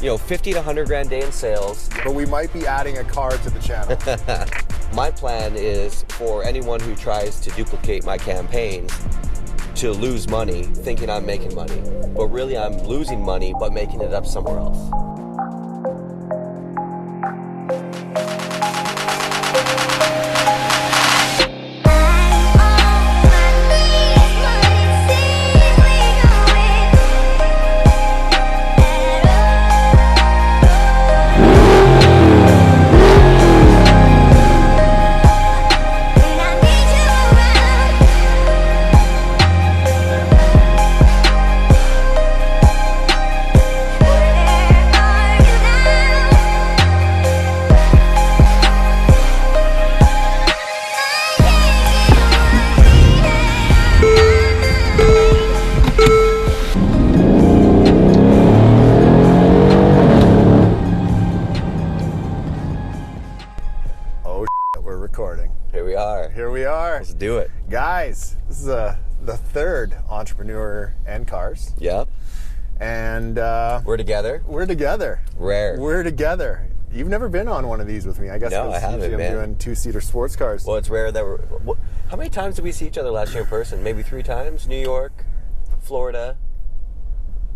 50 to 100 grand a day in sales. But we might be adding a car to the channel. My plan is for anyone who tries to duplicate my campaigns to lose money thinking I'm making money. But really I'm losing money but making it up somewhere else. Here we are. Let's do it. Guys, this is the third Entrepreneur and Cars. Yep. And we're together. We're together. Rare. We're together. You've never been on one of these with me, I guess. No, I haven't, I'm doing two-seater sports cars. Well, it's rare that how many times did we see each other last year in person? Maybe 3 times? New York, Florida?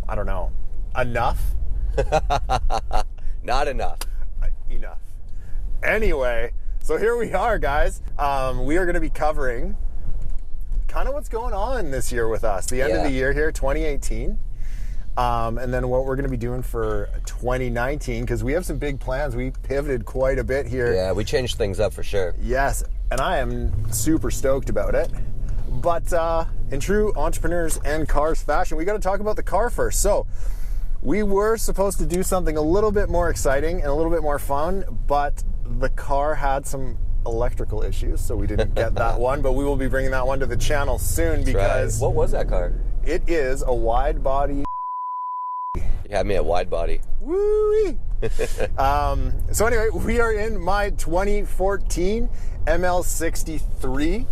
I don't know. Enough? Not enough. Enough. Anyway, so here we are, guys. We are going to be covering kind of what's going on this year with us. The end of the year here, 2018. And then what we're going to be doing for 2019, because we have some big plans. We pivoted quite a bit here. Yeah, we changed things up for sure. Yes, and I am super stoked about it. But in true Entrepreneurs and Cars fashion, we got to talk about the car first. So we were supposed to do something a little bit more exciting and a little bit more fun, but the car had some electrical issues, so we didn't get that one. But we will be bringing that one to the channel soon. That's because right. What was that car? It is a wide body. You had me at wide body. Woo-wee. So anyway, we are in my 2014 ML63.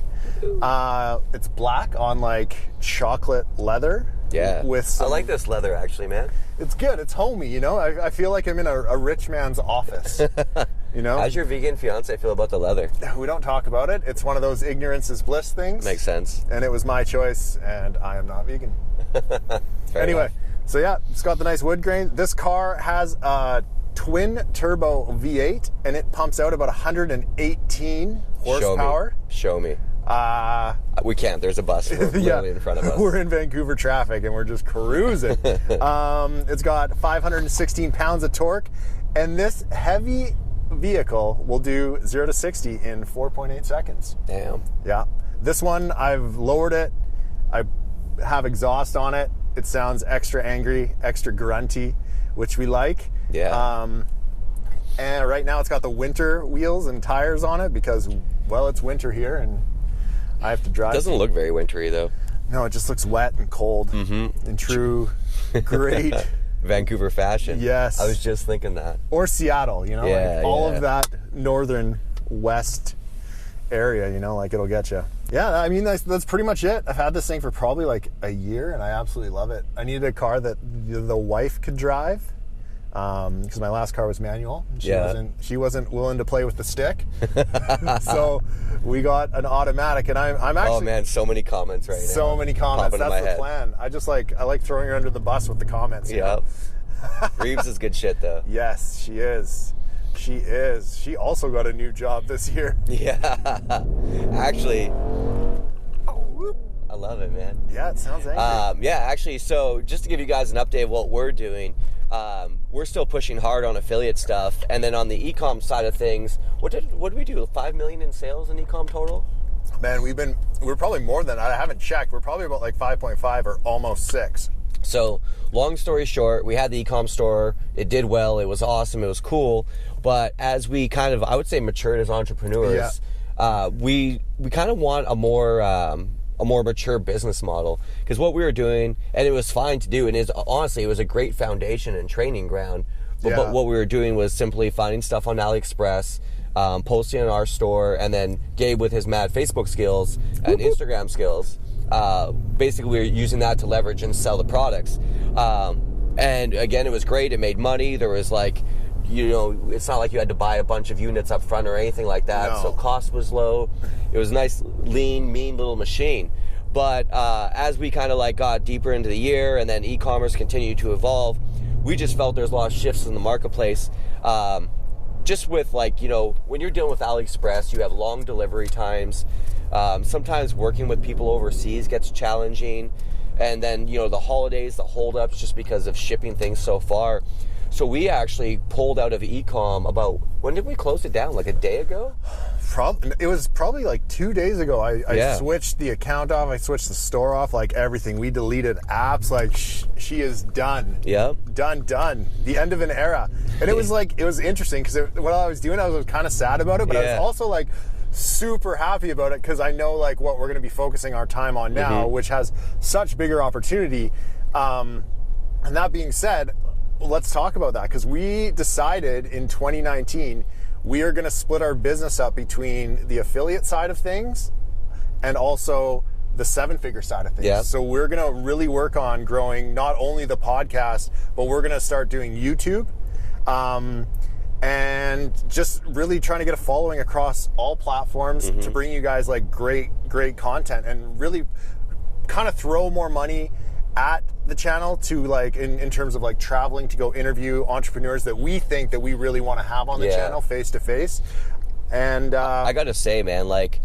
It's black on like chocolate leather. Yeah. With some, I like this leather actually, man. It's good. It's homey, you know. I feel like I'm in a rich man's office. You know. How's your vegan fiance feel about the leather? We don't talk about it. It's one of those ignorance is bliss things. Makes sense. And it was my choice, and I am not vegan. Anyway, enough. So yeah, it's got the nice wood grain. This car has a twin turbo V8, and it pumps out about 118 horsepower. Show me. We can't. There's a bus literally in front of us. We're in Vancouver traffic, and we're just cruising. It's got 516 pounds of torque, and this heavy vehicle will do 0 to 60 in 4.8 seconds. Damn. Yeah. This one, I've lowered it. I have exhaust on it. It sounds extra angry, extra grunty, which we like. Yeah. And right now it's got the winter wheels and tires on it because, well, it's winter here and I have to drive. It doesn't look very wintry though. No, it just looks wet and cold in true great Vancouver fashion. Yes. I was just thinking that. Or Seattle, you know, Yeah, like all of that northern west area, you know, like it'll get you. Yeah, I mean, that's pretty much it. I've had this thing for probably like a year and I absolutely love it. I needed a car that the wife could drive because my last car was manual. She wasn't willing to play with the stick. So we got an automatic, and I'm actually... Oh man, so many comments right now. So many comments. That's the plan. I like throwing her under the bus with the comments. Yeah. Reeves is good shit though. Yes, she is. She is. She also got a new job this year. Yeah. Actually, I love it, man. Yeah, it sounds angry. Yeah, actually, so just to give you guys an update of what we're doing, we're still pushing hard on affiliate stuff, and then on the e-com side of things, what did we do? 5 million in sales in e-com total? Man, we're probably more than that. I haven't checked. We're probably about like 5.5 or almost 6. So, long story short, we had the e-com store. It did well. It was awesome. It was cool. But as we kind of, I would say, matured as entrepreneurs, we kind of want a more mature business model, because what we were doing, and it was fine to do, and honestly it was a great foundation and training ground, but what we were doing was simply finding stuff on AliExpress, posting in our store, and then Gabe with his mad Facebook skills and Instagram skills, basically we were using that to leverage and sell the products. And again, it was great. It made money. There was like, you know, it's not like you had to buy a bunch of units up front or anything like that. No. So cost was low. It was a nice, lean, mean little machine. But as we kind of like got deeper into the year and then e-commerce continued to evolve, we just felt there's a lot of shifts in the marketplace. Just with like, you know, when you're dealing with AliExpress, you have long delivery times. Sometimes working with people overseas gets challenging. And then, you know, the holidays, the holdups, just because of shipping things so far. So we actually pulled out of e-com about, when did we close it down? Like a day ago? It was probably like 2 days ago. I switched the account off. I switched the store off, like everything. We deleted apps. Like she is done. Yep. Done. The end of an era. And it was like, it was interesting because what I was doing, I was kind of sad about it, but I was also like super happy about it because I know like what we're going to be focusing our time on now, which has such bigger opportunity. And that being said, let's talk about that because we decided in 2019 we are going to split our business up between the affiliate side of things and also the seven-figure side of things. Yeah. So we're going to really work on growing not only the podcast, but we're going to start doing YouTube and just really trying to get a following across all platforms to bring you guys like great content and really kind of throw more money at the channel to like in terms of like traveling to go interview entrepreneurs that we think that we really want to have on the channel face to face. And I gotta say, man, like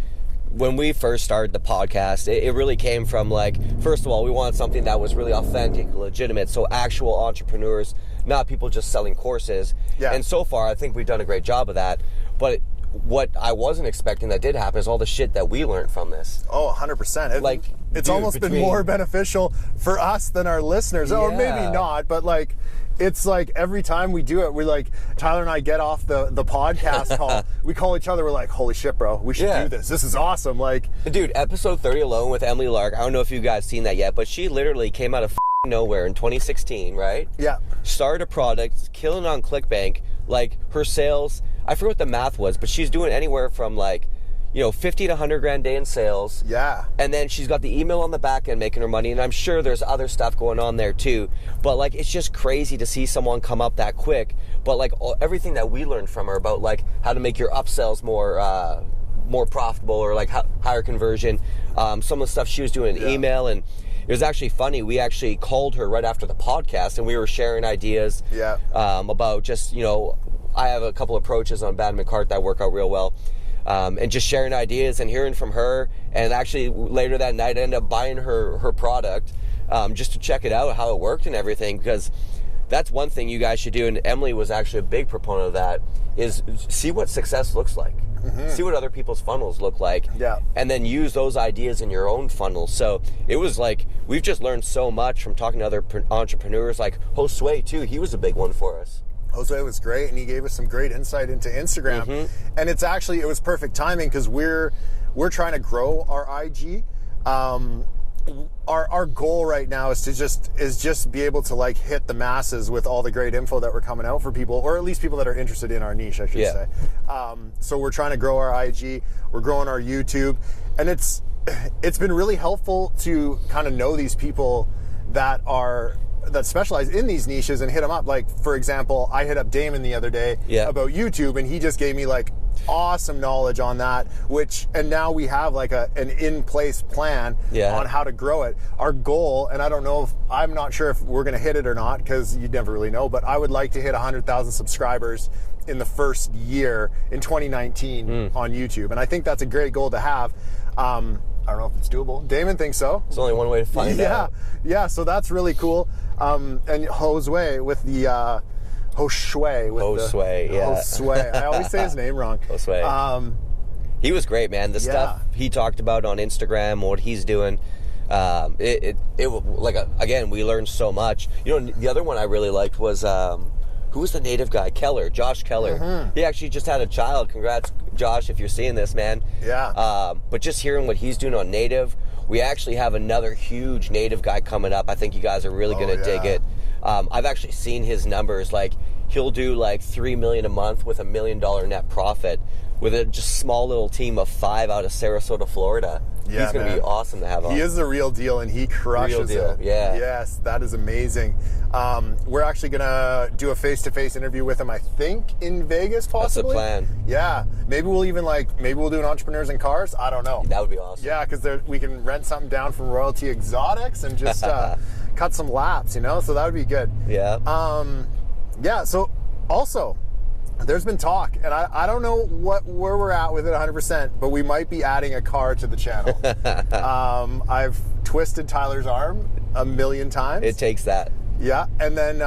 when we first started the podcast, it really came from like, first of all, we wanted something that was really authentic, legitimate, so actual entrepreneurs, not people just selling courses. And so far I think we've done a great job of that. But what I wasn't expecting that did happen is all the shit that we learned from this. Oh, 100%. Like, it's almost been more beneficial for us than our listeners. Or maybe not, but like, it's like every time we do it, we're like, Tyler and I get off the podcast call, we call each other, we're like, holy shit, bro, we should do this. This is awesome. Like, dude, episode 30 alone with Emily Lark, I don't know if you guys seen that yet, but she literally came out of nowhere in 2016, right? Yeah. Started a product, killing it on ClickBank. Like, her sales, I forget what the math was, but she's doing anywhere from like, you know, 50 to 100 grand a day in sales. Yeah. And then she's got the email on the back end making her money, and I'm sure there's other stuff going on there too. But like, it's just crazy to see someone come up that quick. But like, everything that we learned from her about like how to make your upsells more profitable or like higher conversion, some of the stuff she was doing in email, and it was actually funny. We actually called her right after the podcast, and we were sharing ideas about just, you know, I have a couple approaches on Bad McCart that work out real well. And just sharing ideas and hearing from her. And actually later that night I ended up buying her product just to check it out, how it worked and everything, because that's one thing you guys should do. And Emily was actually a big proponent of that, is see what success looks like. See what other people's funnels look like. And then use those ideas in your own funnel. So it was like, we've just learned so much from talking to other entrepreneurs, like Josue too. He was a big one for us. Jose was great, and he gave us some great insight into Instagram. And it was perfect timing because we're trying to grow our IG. Our goal right now is just be able to like hit the masses with all the great info that we're coming out for people, or at least people that are interested in our niche, I should say. So we're trying to grow our IG, we're growing our YouTube, and it's been really helpful to kind of know these people that specialize in these niches and hit them up. Like, for example, I hit up Damon the other day about YouTube, and he just gave me like awesome knowledge on that, and now we have like an in-place plan on how to grow it. Our goal, and I'm not sure if we're going to hit it or not, because you never really know, but I would like to hit 100,000 subscribers in the first year in 2019 on YouTube. And I think that's a great goal to have. I don't know if it's doable. Damon thinks so. There's only one way to find out. Yeah, so that's really cool. And Josue with the Josue. I always say his name wrong. Josue. He was great, man. The stuff he talked about on Instagram, what he's doing, again, we learned so much. You know, the other one I really liked was who was the native guy? Josh Keller. He actually just had a child. Congrats, Josh, if you're seeing this, man. But just hearing what he's doing on native, we actually have another huge native guy coming up. I think you guys are really going to dig it. I've actually seen his numbers. Like, he'll do like $3 million a month with $1 million net profit. with a just small little team of 5 out of Sarasota, Florida. Yeah, he's going to be awesome to have on. He is the real deal, and he crushes it. Yeah. Yes, that is amazing. We're actually going to do a face-to-face interview with him, I think, in Vegas, possibly. That's the plan. Yeah. Maybe we'll even, maybe we'll do an Entrepreneurs in Cars. I don't know. That would be awesome. Yeah, because we can rent something down from Royalty Exotics and just cut some laps, So that would be good. Yeah. Yeah, so also, there's been talk, and I don't know where we're at with it 100%, but we might be adding a car to the channel. I've twisted Tyler's arm a million times. It takes that. Yeah, and then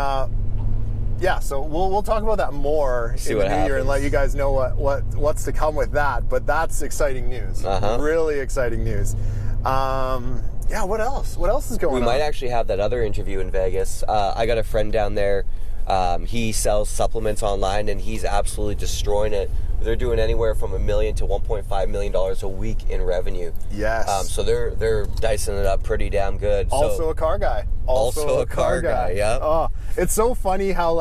so we'll talk about that more in the new year and let you guys know what's to come with that. But that's exciting news. Really exciting news. What else? What else is going on? We might actually have that other interview in Vegas. I got a friend down there. He sells supplements online, and he's absolutely destroying it. They're doing anywhere from $1 million to $1.5 million a week in revenue. Yes. So they're dicing it up pretty damn good. Also a car guy. Also a car guy. Yeah. Oh, it's so funny how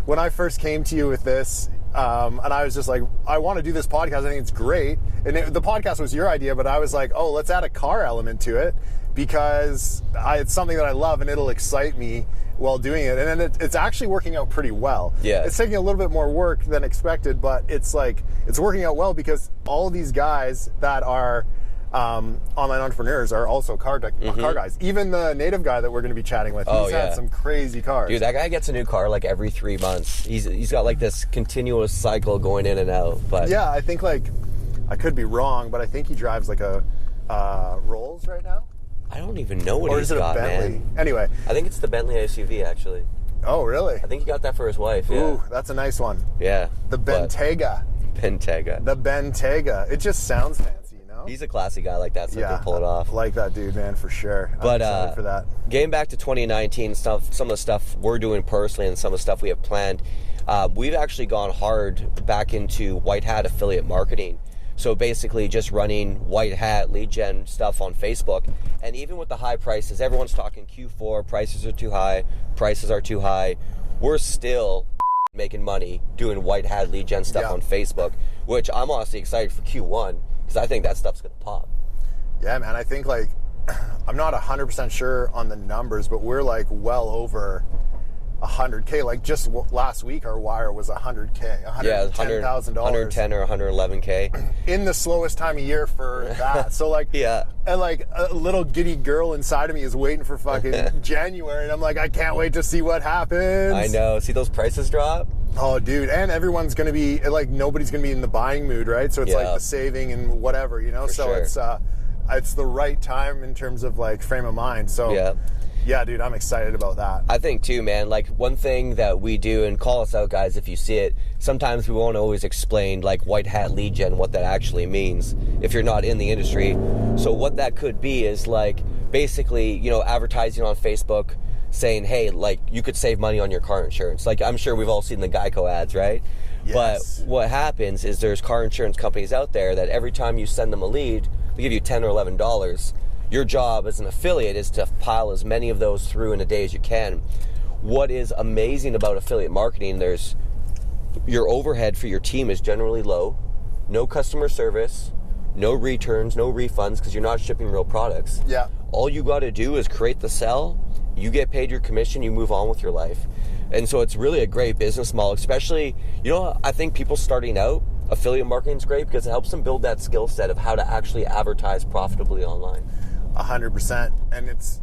when I first came to you with this, and I was just like, I want to do this podcast. I think it's great. And the podcast was your idea, but I was like, oh, let's add a car element to it because it's something that I love and it'll excite me while doing it. And then it's actually working out pretty well. Yeah. It's taking a little bit more work than expected, but it's working out well because all of these guys that are online entrepreneurs are also car guys. Even the native guy that we're going to be chatting with, he's had some crazy cars. Dude, that guy gets a new car every 3 months. He's got this continuous cycle going in and out. But yeah, I think I could be wrong, but I think he drives a Rolls right now. I don't even know what he's got, man. Or is it a Bentley? Anyway. I think it's the Bentley SUV, actually. Oh, really? I think he got that for his wife, yeah. Ooh, that's a nice one. Yeah. The Bentayga. The Bentayga. It just sounds fancy, He's a classy guy like that, so he can pull it off. I like that dude, man, for sure. But I'm excited for that. Getting back to 2019, some of the stuff we're doing personally and some of the stuff we have planned, we've actually gone hard back into white hat affiliate marketing. So basically just running white hat lead gen stuff on Facebook. And even with the high prices, everyone's talking Q4, prices are too high. We're still making money doing white hat lead gen stuff on Facebook, which I'm honestly excited for Q1 because I think that stuff's going to pop. Yeah, man. I think I'm not 100% sure on the numbers, but we're well over 100K. Just last week, our wire was 100K, $110,000. 110 or 111K. In the slowest time of year for that. So yeah. And a little giddy girl inside of me is waiting for fucking January, and I'm I can't wait to see what happens. I know. See those prices drop? Oh, dude. And everyone's going to be, nobody's going to be in the buying mood, right? So it's the saving and whatever, For so sure. It's the right time in terms of frame of mind. So yeah, dude, I'm excited about that. I think too, man. One thing that we do, and call us out, guys, if you see it, sometimes we won't always explain white hat lead gen, what that actually means if you're not in the industry. So what that could be is basically, advertising on Facebook saying, hey, you could save money on your car insurance. I'm sure we've all seen the Geico ads, right? Yes. But what happens is there's car insurance companies out there that every time you send them a lead, they give you $10 or $11. Your job as an affiliate is to pile as many of those through in a day as you can. What is amazing about affiliate marketing, your overhead for your team is generally low, no customer service, no returns, no refunds, because you're not shipping real products. Yeah. All you got to do is create the sell, you get paid your commission, you move on with your life. And so it's really a great business model, especially, I think people starting out, affiliate marketing is great because it helps them build that skill set of how to actually advertise profitably online. 100%. And it's,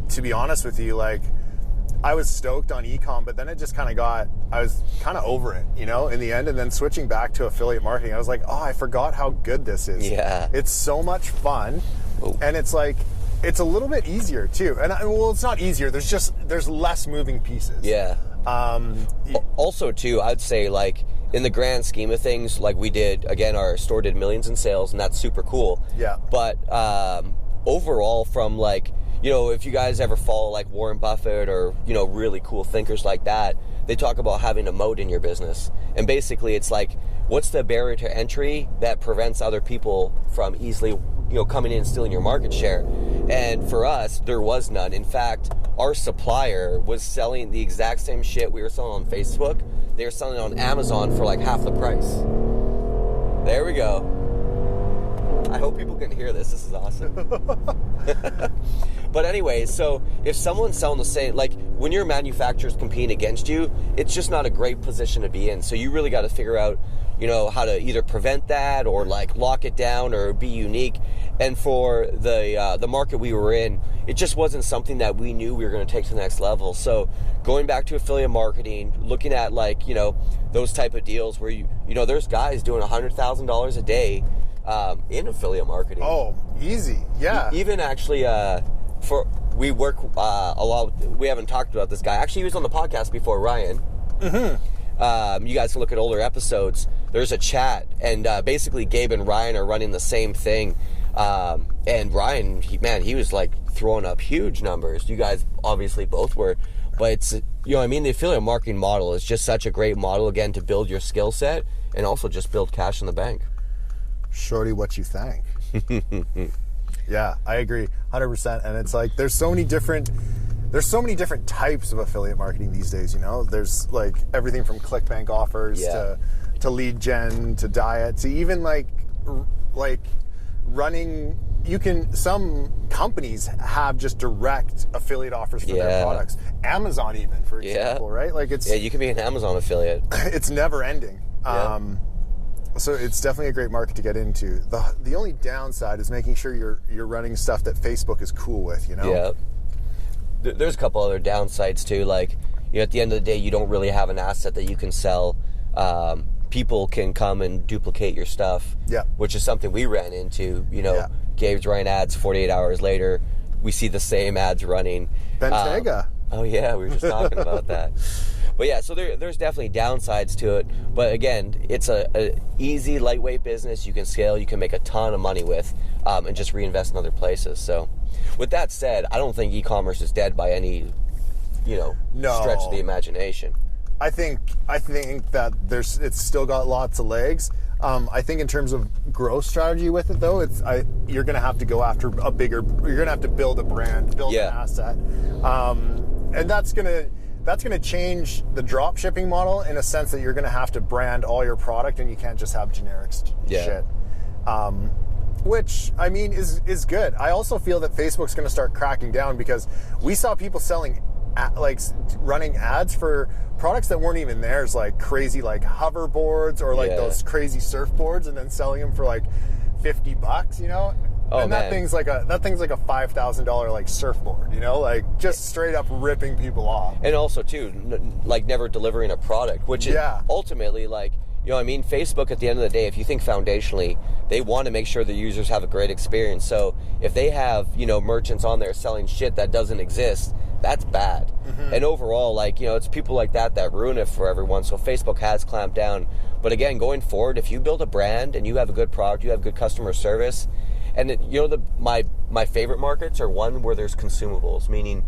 to be honest with you, I was stoked on e-com, but then it just I was kind of over it, in the end. And then switching back to affiliate marketing, I was like, oh, I forgot how good this is. Yeah. It's so much fun. Ooh. And it's a little bit easier too. And it's not easier. There's less moving pieces. Yeah. Also too, I'd say in the grand scheme of things, we did, again, our store did millions in sales, and that's super cool. Yeah. But, overall, from if you guys ever follow Warren Buffett or really cool thinkers like that, they talk about having a moat in your business, and basically it's what's the barrier to entry that prevents other people from easily coming in and stealing your market share. And for us, there was none. In fact, our supplier was selling the exact same shit we were selling on Facebook. They were selling it on Amazon for half the price. There we go. I hope people can hear this. This is awesome. But anyway, so if someone's selling the same, like when your manufacturers compete against you, it's just not a great position to be in. So you really got to figure out, you know, how to either prevent that or like lock it down or be unique. And for the market we were in, it just wasn't something that we knew we were going to take to the next level. So going back to affiliate marketing, looking at like, you know, those type of deals where you know, there's guys doing $100,000 a day in affiliate marketing. Oh, easy. Yeah. Even actually, we work a lot. We haven't talked about this guy. Actually, he was on the podcast before, Ryan. Mm-hmm. You guys can look at older episodes. There's a chat, and basically Gabe and Ryan are running the same thing. And Ryan, he was like throwing up huge numbers. You guys obviously both were. But it's, you know what I mean? The affiliate marketing model is just such a great model, again, to build your skill set and also just build cash in the bank. Shorty, what you think? Yeah, I agree 100%. And it's like there's so many different types of affiliate marketing these days, you know? There's like everything from ClickBank offers to lead gen to diet to even like running. Some companies have just direct affiliate offers for their products. Amazon even, for example, right? Like you can be an Amazon affiliate. It's never ending. So it's definitely a great market to get into. The only downside is making sure you're running stuff that Facebook is cool with, you know? Yeah. There's a couple other downsides too. Like, you know, at the end of the day, you don't really have an asset that you can sell. People can come and duplicate your stuff, which is something we ran into. You know, Gabe's running ads 48 hours later. We see the same ads running. Bentayga. Oh, yeah, we were just talking about that. But yeah, so there's definitely downsides to it. But again, it's a easy, lightweight business. You can scale, you can make a ton of money with, and just reinvest in other places. So with that said, I don't think e-commerce is dead by any, you know, stretch of the imagination. I think that it's still got lots of legs. I think in terms of growth strategy with it, though, you're going to have to go after you're going to have to build a brand, build an asset, and that's going to change the drop shipping model in a sense that you're going to have to brand all your product and you can't just have generic shit. Which, I mean, is good. I also feel that Facebook's going to start cracking down because we saw people selling, running ads for products that weren't even theirs, like crazy like hoverboards or like those crazy surfboards, and then selling them for like $50, you know? That thing's like a $5,000 like surfboard, you know, like just straight up ripping people off. And also too, like never delivering a product, which is ultimately like, you know what I mean? Facebook at the end of the day, if you think foundationally, they want to make sure the users have a great experience. So if they have, you know, merchants on there selling shit that doesn't exist, that's bad. Mm-hmm. And overall, like, you know, it's people like that ruin it for everyone. So Facebook has clamped down. But again, going forward, if you build a brand and you have a good product, you have good customer service, and you know, my favorite markets are one where there's consumables, meaning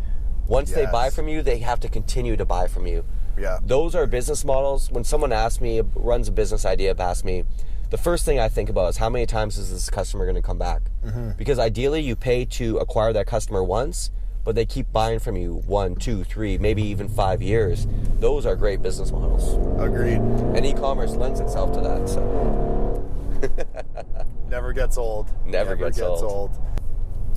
once they buy from you, they have to continue to buy from you. Yeah. Those are business models. When someone runs a business idea past me, the first thing I think about is how many times is this customer going to come back? Mm-hmm. Because ideally you pay to acquire that customer once, but they keep buying from you 1, 2, 3, maybe even 5 years. Those are great business models. Agreed. And e-commerce lends itself to that. So never gets old. Never gets old.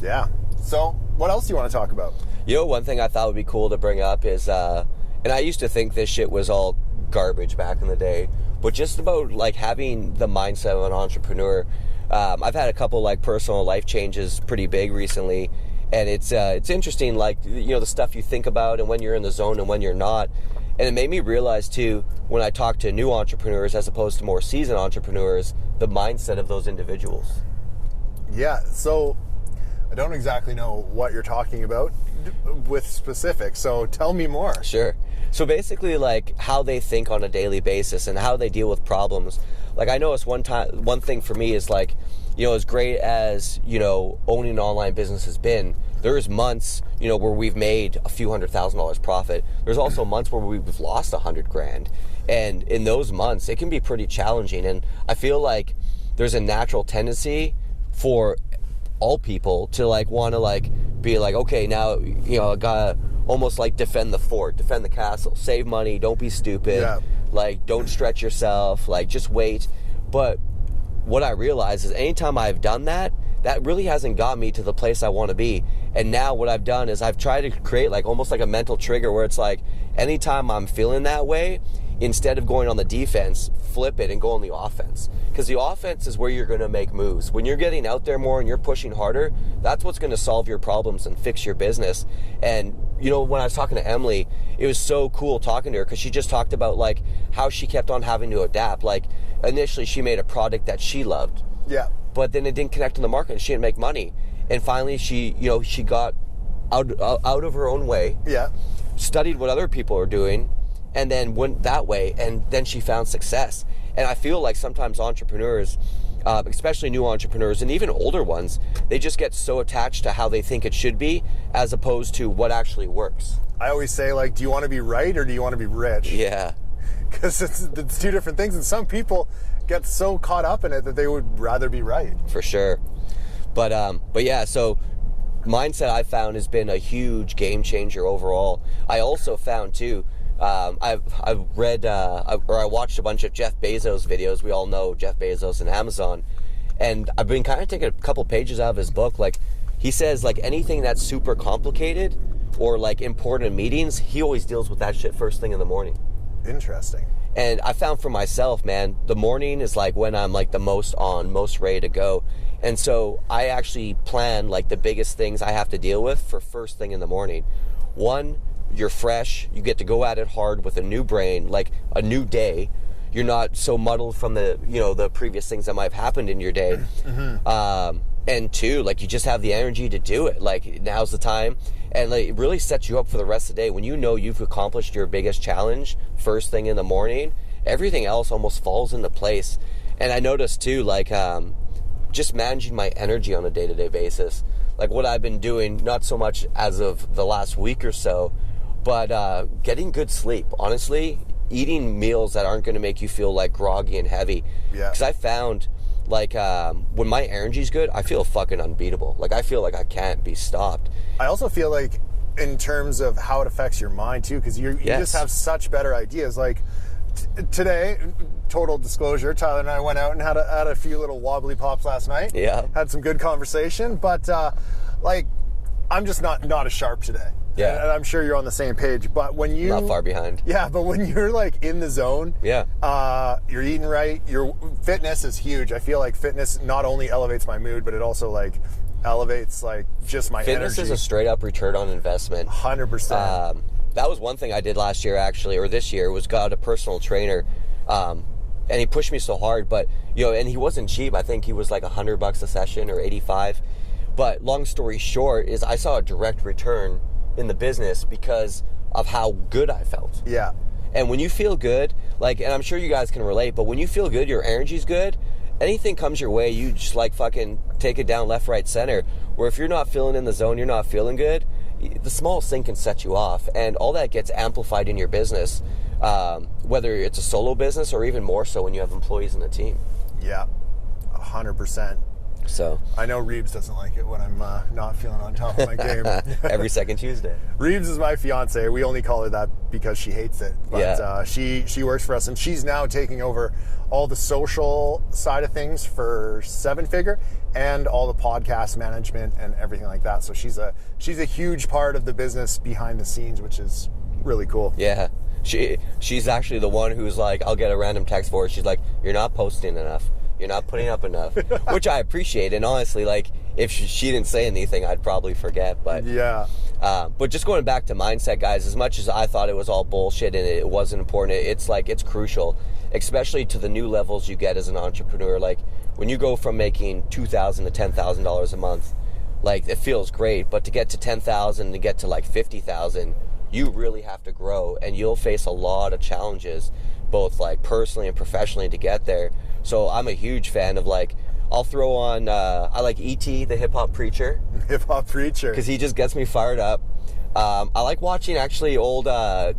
Yeah. So what else do you want to talk about? You know, one thing I thought would be cool to bring up is, and I used to think this shit was all garbage back in the day, but just about like having the mindset of an entrepreneur. I've had a couple like personal life changes pretty big recently, and it's interesting, like, you know, the stuff you think about and when you're in the zone and when you're not. And it made me realize too, when I talk to new entrepreneurs as opposed to more seasoned entrepreneurs, the mindset of those individuals. Yeah, so I don't exactly know what you're talking about with specifics, so tell me more. Sure. So basically, like, how they think on a daily basis and how they deal with problems. Like, I noticed one thing for me is, like, you know, as great as, you know, owning an online business has been, there's months, you know, where we've made a few $100,000 profit. There's also months where we've lost $100,000. And in those months, it can be pretty challenging. And I feel like there's a natural tendency for all people to, like, want to, like, be like, okay, now, you know, I gotta almost like defend the fort, defend the castle, save money, don't be stupid, like, don't stretch yourself, like, just wait. But what I realized is anytime I've done that, that really hasn't got me to the place I want to be. And now what I've done is I've tried to create like almost like a mental trigger where it's like anytime I'm feeling that way, instead of going on the defense, flip it and go on the offense. Because the offense is where you're going to make moves. When you're getting out there more and you're pushing harder, that's what's going to solve your problems and fix your business. And, you know, when I was talking to Emily, it was so cool talking to her because she just talked about, like, how she kept on having to adapt. Like, initially she made a product that she loved. Yeah. But then it didn't connect in the market and she didn't make money. And finally she, you know, she got out of her own way. Yeah. Studied what other people are doing, and then went that way, and then she found success. And I feel like sometimes entrepreneurs, especially new entrepreneurs and even older ones, they just get so attached to how they think it should be as opposed to what actually works. I always say, like, do you want to be right or do you want to be rich? Yeah. Because it's two different things, and some people get so caught up in it that they would rather be right. For sure. But yeah, so mindset I found has been a huge game changer overall. I also found too, I've read or I watched a bunch of Jeff Bezos videos. We all know Jeff Bezos and Amazon, and I've been kind of taking a couple pages out of his book. Like, he says, like, anything that's super complicated or like important meetings, he always deals with that shit first thing in the morning. Interesting. And I found for myself, man, the morning is like when I'm like the most ready to go. And so I actually plan like the biggest things I have to deal with for first thing in the morning. One, you're fresh. You get to go at it hard with a new brain, like a new day. You're not so muddled from the, you know, the previous things that might have happened in your day. Mm-hmm. And two, like, you just have the energy to do it. Like, now's the time. And like, it really sets you up for the rest of the day. When you know you've accomplished your biggest challenge first thing in the morning, everything else almost falls into place. And I noticed too, like, just managing my energy on a day-to-day basis. Like, what I've been doing, not so much as of the last week or so, but getting good sleep. Honestly, eating meals that aren't going to make you feel like groggy and heavy. Yeah. Because I found, like, when my energy's good, I feel fucking unbeatable. Like, I feel like I can't be stopped. I also feel like, in terms of how it affects your mind too, because you just have such better ideas. Like, today, total disclosure, Tyler and I went out and had a few little wobbly pops last night. Yeah. Had some good conversation, but like, I'm just not as sharp today. Yeah. And I'm sure you're on the same page, but when you... Not far behind. Yeah, but when you're, like, in the zone... Yeah. You're eating right. Your fitness is huge. I feel like fitness not only elevates my mood, but it also, like, elevates, like, just my energy. Fitness is a straight-up return on investment. 100%. That was one thing I did last year, actually, or this year, was got a personal trainer. And he pushed me so hard, but, you know, and he wasn't cheap. I think he was, like, $100 a session or $85. But long story short is I saw a direct return in the business because of how good I felt. Yeah. And when you feel good, like, and I'm sure you guys can relate, but when you feel good, your energy's good, anything comes your way, you just like fucking take it down left, right, center. Where if you're not feeling in the zone, you're not feeling good, the smallest thing can set you off. And all that gets amplified in your business, whether it's a solo business or even more so when you have employees in the team. Yeah, 100%. So I know Reeves doesn't like it when I'm not feeling on top of my game. Every second Tuesday. Reeves is my fiance. We only call her that because she hates it. But yeah. She works for us, and she's now taking over all the social side of things for Seven Figure and all the podcast management and everything like that. So she's a huge part of the business behind the scenes, which is really cool. Yeah. She's actually the one who's like, I'll get a random text for her. She's like, you're not posting enough. You're not putting up enough, which I appreciate. And honestly, like, if she didn't say anything, I'd probably forget. But yeah. But just going back to mindset, guys, as much as I thought it was all bullshit and it wasn't important, it's like, it's crucial, especially to the new levels you get as an entrepreneur. Like, when you go from making $2,000 to $10,000 a month, like, it feels great. But to get to $10,000, to get to like $50,000, you really have to grow, and you'll face a lot of challenges, both like personally and professionally, to get there. So I'm a huge fan of, like, I'll throw on, I like E.T., the hip-hop preacher. Hip-hop preacher. Because he just gets me fired up. I like watching, actually, old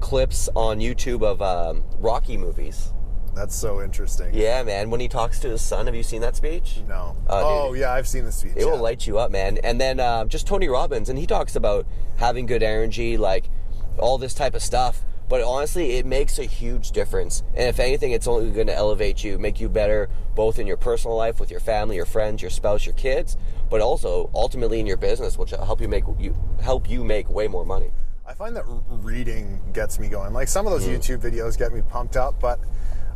clips on YouTube of Rocky movies. That's so interesting. Yeah, man. When he talks to his son, have you seen that speech? No. Oh, yeah, I've seen the speech. It will light you up, man. And then just Tony Robbins, and he talks about having good energy, like, all this type of stuff. But honestly, it makes a huge difference. And if anything, it's only going to elevate you, make you better, both in your personal life, with your family, your friends, your spouse, your kids, but also ultimately in your business, which will help you make way more money. I find that reading gets me going. Like some of those YouTube videos get me pumped up, but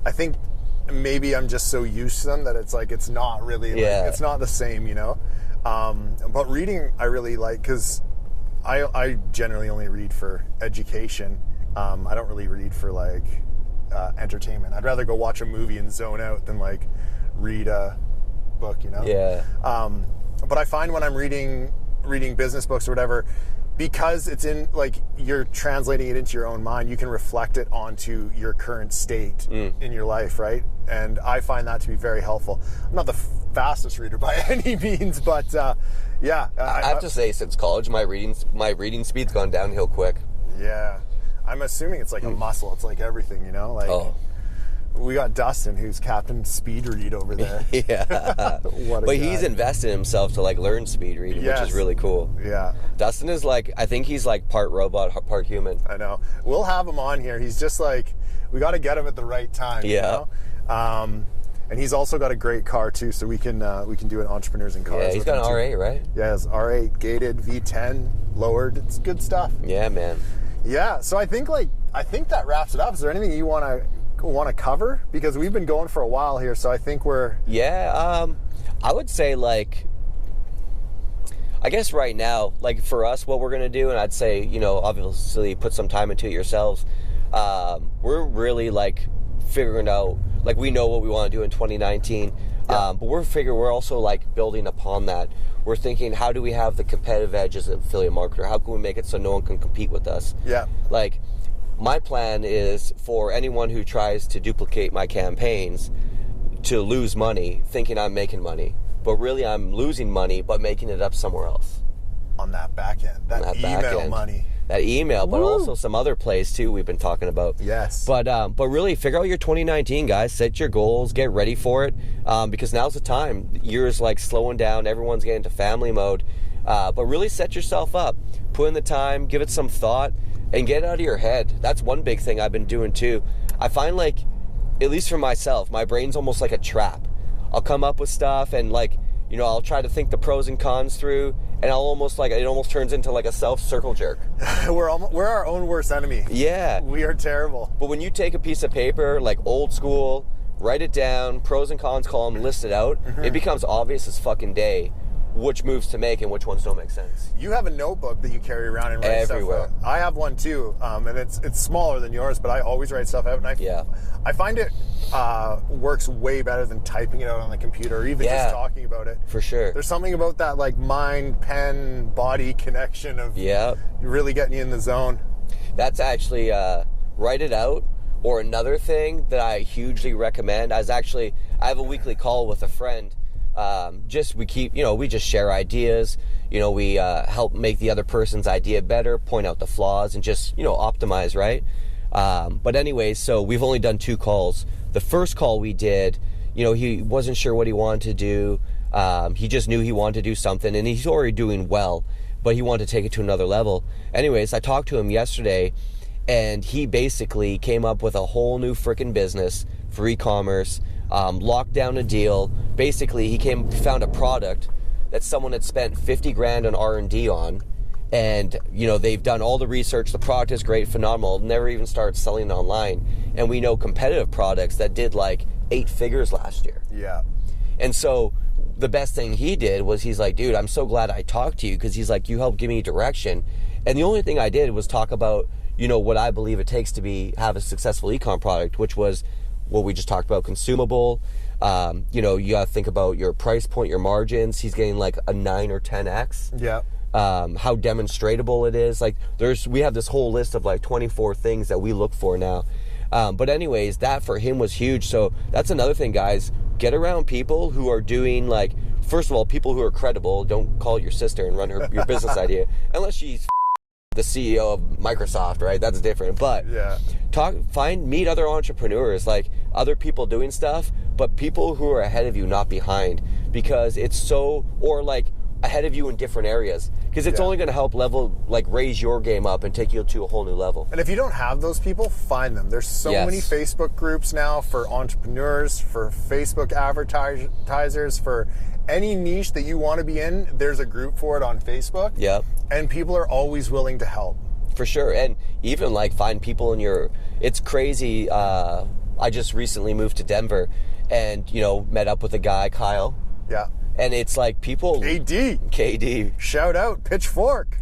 I think maybe I'm just so used to them that it's like, it's not really, like, it's not the same, you know? But reading I really like, because I generally only read for education. I don't really read for like entertainment. I'd rather go watch a movie and zone out than like read a book, you know? Yeah. But I find when I'm reading business books or whatever, because it's in, like, you're translating it into your own mind, you can reflect it onto your current state in your life, right? And I find that to be very helpful. I'm not the fastest reader by any means, but yeah. I have to say, since college, my reading speed's gone downhill quick. Yeah. I'm assuming it's like a muscle. It's like everything, you know? Like, we got Dustin, who's Captain Speed Read over there. Yeah. But he's invested in himself to, like, learn speed reading, which is really cool. Yeah. Dustin is, like, I think he's, like, part robot, part human. I know. We'll have him on here. He's just, like, we got to get him at the right time, you know? And he's also got a great car, too, so we can do an Entrepreneurs in Cars. Yeah, he's got an R8, right? Yeah, it's R8, gated, V10, lowered. It's good stuff. Yeah, man. Yeah, so I think that wraps it up. Is there anything you want to cover? Because we've been going for a while here, so I think we're... Yeah, I would say, like, I guess right now, like, for us, what we're going to do, and I'd say, you know, obviously put some time into it yourselves, we're really, like, figuring out, like, we know what we want to do in 2019, but we're also, like, building upon that. We're thinking, how do we have the competitive edge as an affiliate marketer? How can we make it so no one can compete with us? Yeah. Like, my plan is for anyone who tries to duplicate my campaigns to lose money, thinking I'm making money. But really, I'm losing money, but making it up somewhere else. On that back end. That email money. That email, but also some other plays, too, we've been talking about. Yes. But really, figure out your 2019, guys. Set your goals. Get ready for it. Because now's the time. The year is, like, slowing down. Everyone's getting into family mode. But really set yourself up. Put in the time. Give it some thought. And get it out of your head. That's one big thing I've been doing, too. I find, like, at least for myself, my brain's almost like a trap. I'll come up with stuff and, like, you know, I'll try to think the pros and cons through, and I'll almost, like, it almost turns into, like, a self-circle jerk. We're our own worst enemy. Yeah. We are terrible. But when you take a piece of paper, like old school, write it down, pros and cons column, list it out, it becomes obvious as fucking day which moves to make and which ones don't make sense. You have a notebook that you carry around and write everywhere. Stuff out. I have one too, and it's smaller than yours, but I always write stuff out. And I find it works way better than typing it out on the computer or even just talking about it. For sure. There's something about that, like, mind, pen, body connection of really getting you in the zone. That's actually write it out. Or another thing that I hugely recommend, I have a weekly call with a friend. We just share ideas, you know, we help make the other person's idea better, point out the flaws, and just, you know, optimize, right? But anyways, so we've only done 2 calls. The first call we did, you know, he wasn't sure what he wanted to do. He just knew he wanted to do something, and he's already doing well, but he wanted to take it to another level. Anyways, I talked to him yesterday, and he basically came up with a whole new freaking business for e-commerce, locked down a deal. Basically, he found a product that someone had spent $50,000 on R&D on, and, you know, they've done all the research. The product is great, phenomenal, never even started selling it online. And we know competitive products that did like 8 figures last year. Yeah. And so the best thing he did was he's like, dude, I'm so glad I talked to you, because he's like, you helped give me direction. And the only thing I did was talk about, you know, what I believe it takes to have a successful e-com product, which was what we just talked about, consumable. You know, you got to think about your price point, your margins. He's getting like a 9 or 10x. Yeah. How demonstratable it is. Like, we have this whole list of like 24 things that we look for now. But anyways, that for him was huge. So that's another thing, guys. Get around people who are doing, like, first of all, people who are credible. Don't call your sister and run your business idea unless she's the CEO of Microsoft, right? That's different. But meet other entrepreneurs, like other people doing stuff, but people who are ahead of you, not behind, because it's or like ahead of you in different areas. because it's only going to help raise your game up and take you to a whole new level. And if you don't have those people, find them. There's so many Facebook groups now for entrepreneurs, for Facebook advertisers, for any niche that you want to be in. There's a group for it on Facebook. Yep. And people are always willing to help. For sure. And even find people in your, it's crazy. I just recently moved to Denver and, met up with a guy, Kyle. Yeah. And it's people... KD. Shout out, Pitchfork.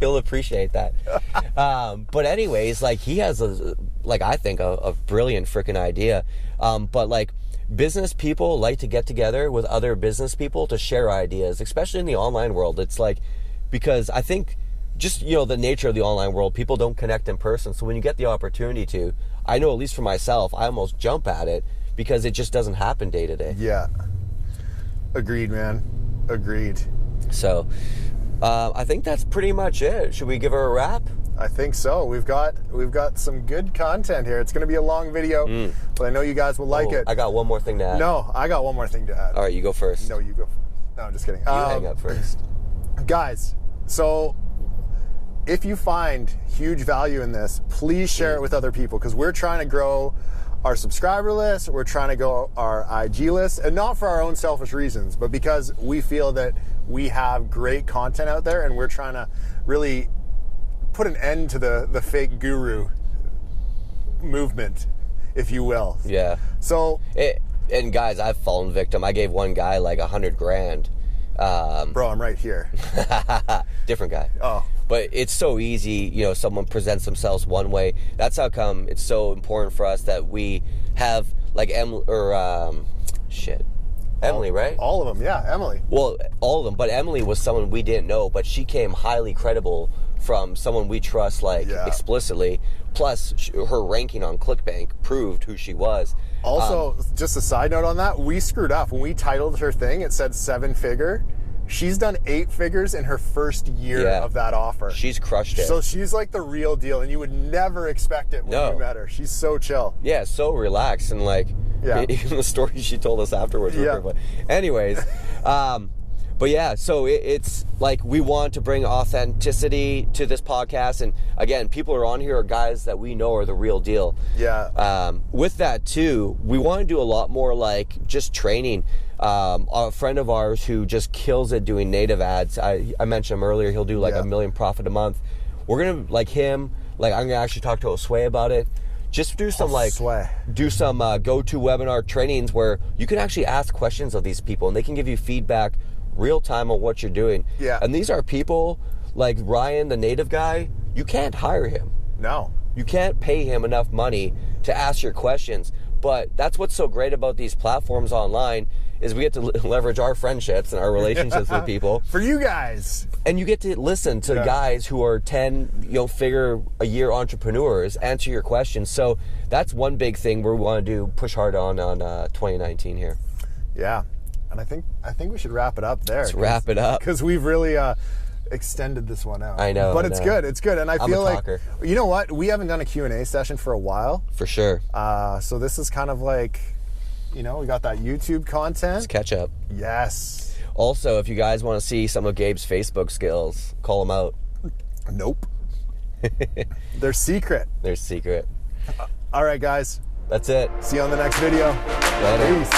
He'll appreciate that. But anyways, he has, I think, a brilliant freaking idea. But business people like to get together with other business people to share ideas, especially in the online world. It's because I think just, the nature of the online world, people don't connect in person. So when you get the opportunity to, I know at least for myself, I almost jump at it because it just doesn't happen day to day. Yeah. Agreed, man. Agreed. So, I think that's pretty much it. Should we give her a wrap? I think so. We've got some good content here. It's going to be a long video, but I know you guys will like it. I got one more thing to add. No, I got one more thing to add. All right, you go first. No, you go first. No, I'm just kidding. You hang up first. Guys, so if you find huge value in this, please share it with other people, because we're trying to grow our subscriber list, we're trying to grow our IG list, and not for our own selfish reasons, but because we feel that we have great content out there, and we're trying to really put an end to the fake guru movement, if you will. Yeah. So, and guys, I've fallen victim. I gave one guy $100,000. Bro, I'm right here. Different guy. Oh. But it's so easy, someone presents themselves one way. That's how come it's so important for us that we have Emily, Emily, right? All of them, yeah, Emily. Well, all of them, but Emily was someone we didn't know, but she came highly credible from someone we trust explicitly. Plus, her ranking on ClickBank proved who she was. Also, just a side note on that, we screwed up. When we titled her thing, it said 7-figure. She's done 8 figures in her first year of that offer. She's crushed it. So she's the real deal, and you would never expect it when you met her. She's so chill. Yeah, so relaxed, and even the stories she told us afterwards were pretty funny. Anyways, but yeah, so it's we want to bring authenticity to this podcast, and again, people who are on here are guys that we know are the real deal. Yeah. With that too, we want to do a lot more just training. A friend of ours who just kills it doing native ads. I mentioned him earlier. He'll do $1 million profit a month. We're gonna him. I'm gonna actually talk to Osway about it. Just do some go-to webinar trainings where you can actually ask questions of these people and they can give you feedback real time on what you're doing. Yeah. And these are people like Ryan, the native guy. You can't hire him. No. You can't pay him enough money to ask your questions. But that's what's so great about these platforms online is we get to leverage our friendships and our relationships with people. For you guys. And you get to listen to guys who are 10 figure a year entrepreneurs answer your questions. So that's one big thing we want to do, push hard on 2019 here. Yeah. And I think we should wrap it up there. Let's wrap it up. Because we've really extended this one out. I know. But it's good. It's good. And I feel talker. You know what? We haven't done a Q&A session for a while. For sure. So this is kind of we got that YouTube content. Let's catch up. Yes. Also, if you guys want to see some of Gabe's Facebook skills, call him out. Nope. They're secret. They're secret. All right, guys. That's it. See you on the next video. Later. Peace.